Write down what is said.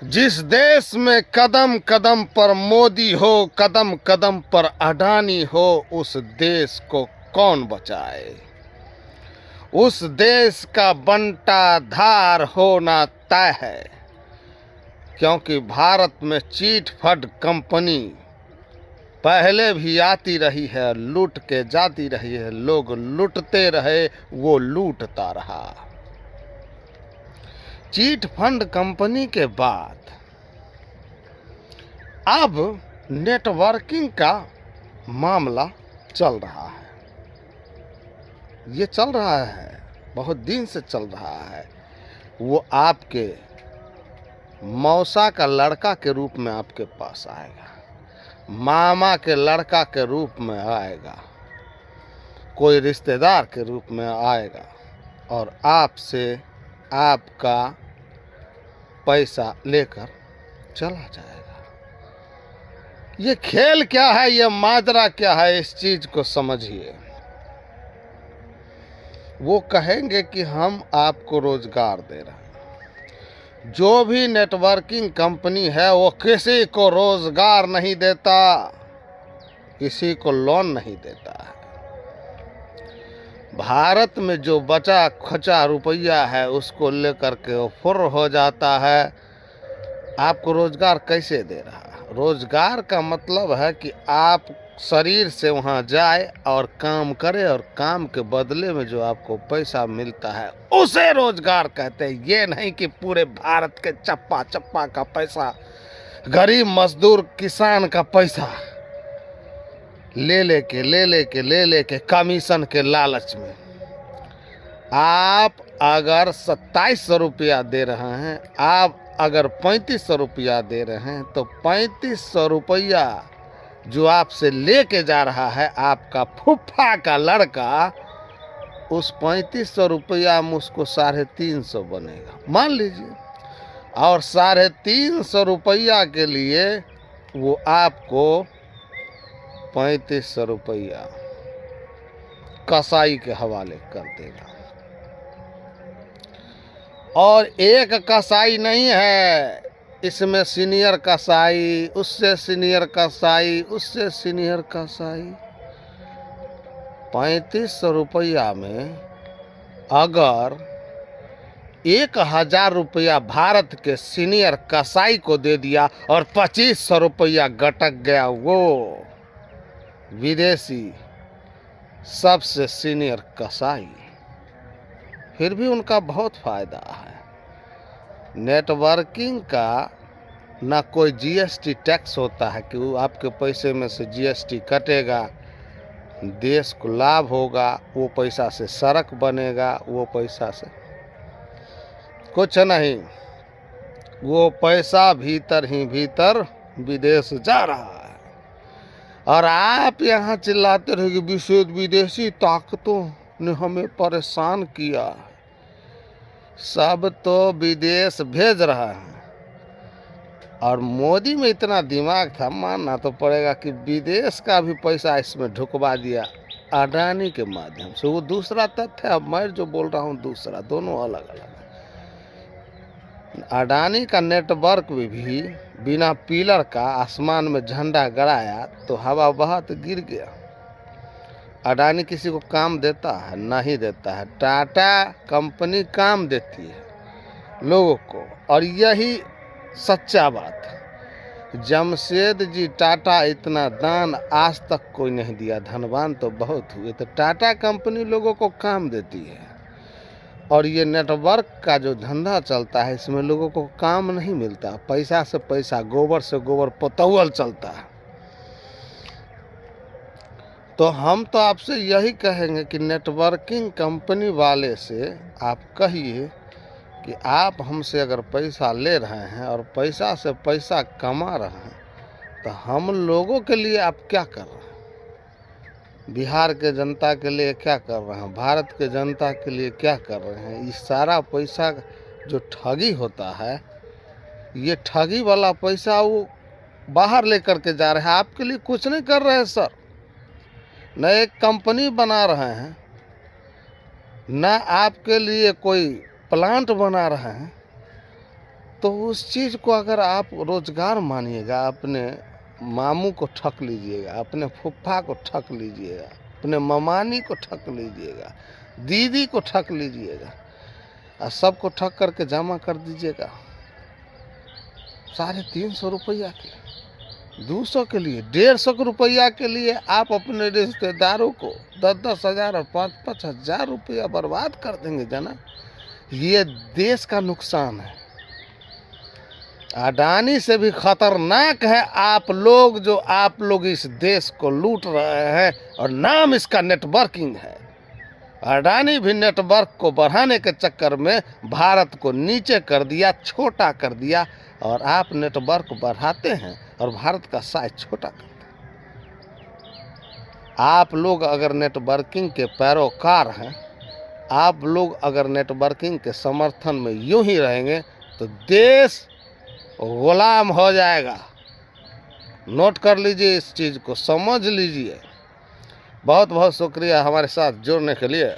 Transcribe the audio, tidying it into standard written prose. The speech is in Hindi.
जिस देश में कदम कदम पर मोदी हो, कदम कदम पर अडानी हो, उस देश को कौन बचाए। उस देश का बंटा धार होना तय है, क्योंकि भारत में चीट फंड कंपनी पहले भी आती रही है, लूट के जाती रही है। लोग लूटते रहे, वो लूटता रहा। चीट फंड कंपनी के बाद अब नेटवर्किंग का मामला चल रहा है। ये चल रहा है, बहुत दिन से चल रहा है। वो आपके मौसा का लड़का के रूप में आपके पास आएगा, मामा के लड़का के रूप में आएगा, कोई रिश्तेदार के रूप में आएगा और आपसे आपका पैसा लेकर चला जाएगा। ये खेल क्या है, ये माजरा क्या है, इस चीज को समझिए। वो कहेंगे कि हम आपको रोजगार दे रहे हैं। जो भी नेटवर्किंग कंपनी है वो किसी को रोजगार नहीं देता, किसी को लोन नहीं देता है। भारत में जो बचा खचा रुपया है उसको लेकर के वो फुर्र हो जाता है। आपको रोजगार कैसे दे रहा है? रोजगार का मतलब है कि आप शरीर से वहाँ जाए और काम करे, और काम के बदले में जो आपको पैसा मिलता है उसे रोजगार कहते हैं। ये नहीं कि पूरे भारत के चप्पा चप्पा का पैसा, गरीब मजदूर किसान का पैसा ले लेके कमीशन के लालच में। आप अगर 2700 रुपया दे रहे हैं, आप अगर 3500 रुपया दे रहे हैं, तो 3500 रुपया जो आपसे लेके जा रहा है आपका फूफा का लड़का, उस 3500 रुपया में उसको 350 बनेगा, मान लीजिए। और 350 रुपया के लिए वो आपको 3500 रुपया कसाई के हवाले कर देगा। और एक कसाई नहीं है, इसमें सीनियर कसाई, उससे सीनियर कसाई, उससे सीनियर कसाई। 3500 रुपया में अगर 1000 रुपया भारत के सीनियर कसाई को दे दिया और 2500 रुपया गटक गया वो विदेशी सबसे सीनियर कसाई, फिर भी उनका बहुत फायदा है। नेटवर्किंग का ना कोई जीएसटी टैक्स होता है कि वो आपके पैसे में से जीएसटी कटेगा, देश को लाभ होगा, वो पैसा से सड़क बनेगा, वो पैसा से कुछ नहीं। वो पैसा भीतर ही भीतर विदेश जा रहा है। और आप यहाँ चिल्लाते रहे कि विदेशी ताकतों ने हमें परेशान किया। सब तो विदेश भेज रहा है, और मोदी में इतना दिमाग था, मानना तो पड़ेगा कि विदेश का भी पैसा इसमें ढुकवा दिया अडानी के माध्यम से। वो दूसरा तथ्य है, अब मैं जो बोल रहा हूँ दूसरा, दोनों अलग अलग है। अडानी का नेटवर्क भी बिना पिलर का आसमान में झंडा गड़ाया तो हवा बहा तो गिर गया। अडानी किसी को काम देता है? नहीं देता है। टाटा कंपनी काम देती है लोगों को, और यही सच्चा बात है। जमशेद जी टाटा इतना दान आज तक कोई नहीं दिया, धनवान तो बहुत हुए। तो टाटा कंपनी लोगों को काम देती है, और ये नेटवर्क का जो धंधा चलता है इसमें लोगों को काम नहीं मिलता, पैसा से पैसा, गोबर से गोबर पतौल चलता है। तो हम तो आपसे यही कहेंगे कि नेटवर्किंग कंपनी वाले से आप कहिए कि आप हमसे अगर पैसा ले रहे हैं और पैसा से पैसा कमा रहे हैं, तो हम लोगों के लिए आप क्या कर रहे हैं? बिहार के जनता के लिए क्या कर रहे हैं? भारत के जनता के लिए क्या कर रहे हैं? इस सारा पैसा जो ठगी होता है, ये ठगी वाला पैसा वो बाहर लेकर के जा रहे हैं, आपके लिए कुछ नहीं कर रहे हैं सर। न एक कंपनी बना रहे हैं, न आपके लिए कोई प्लांट बना रहे हैं, तो उस चीज़ को अगर आप रोजगार मानिएगा, अपने मामू को ठग लीजिएगा, अपने फूफा को ठग लीजिएगा, अपने ममानी को ठग लीजिएगा, दीदी को ठग लीजिएगा और सबको ठग करके जमा कर दीजिएगा 350 रुपया के, 200 के लिए, 150 रुपया के लिए आप अपने रिश्तेदारों को 10-10 हज़ार और 5-5 हज़ार रुपया बर्बाद कर देंगे जना। ये देश का नुकसान है। अडानी से भी खतरनाक है आप लोग इस देश को लूट रहे हैं और नाम इसका नेटवर्किंग है। अडानी भी नेटवर्क को बढ़ाने के चक्कर में भारत को नीचे कर दिया, छोटा कर दिया, और आप नेटवर्क बढ़ाते हैं और भारत का साइज छोटा करते हैं। आप लोग अगर नेटवर्किंग के पैरोकार हैं, आप लोग अगर नेटवर्किंग के समर्थन में यूं ही रहेंगे तो देश गुलाम हो जाएगा। नोट कर लीजिए, इस चीज़ को समझ लीजिए। बहुत बहुत शुक्रिया हमारे साथ जुड़ने के लिए।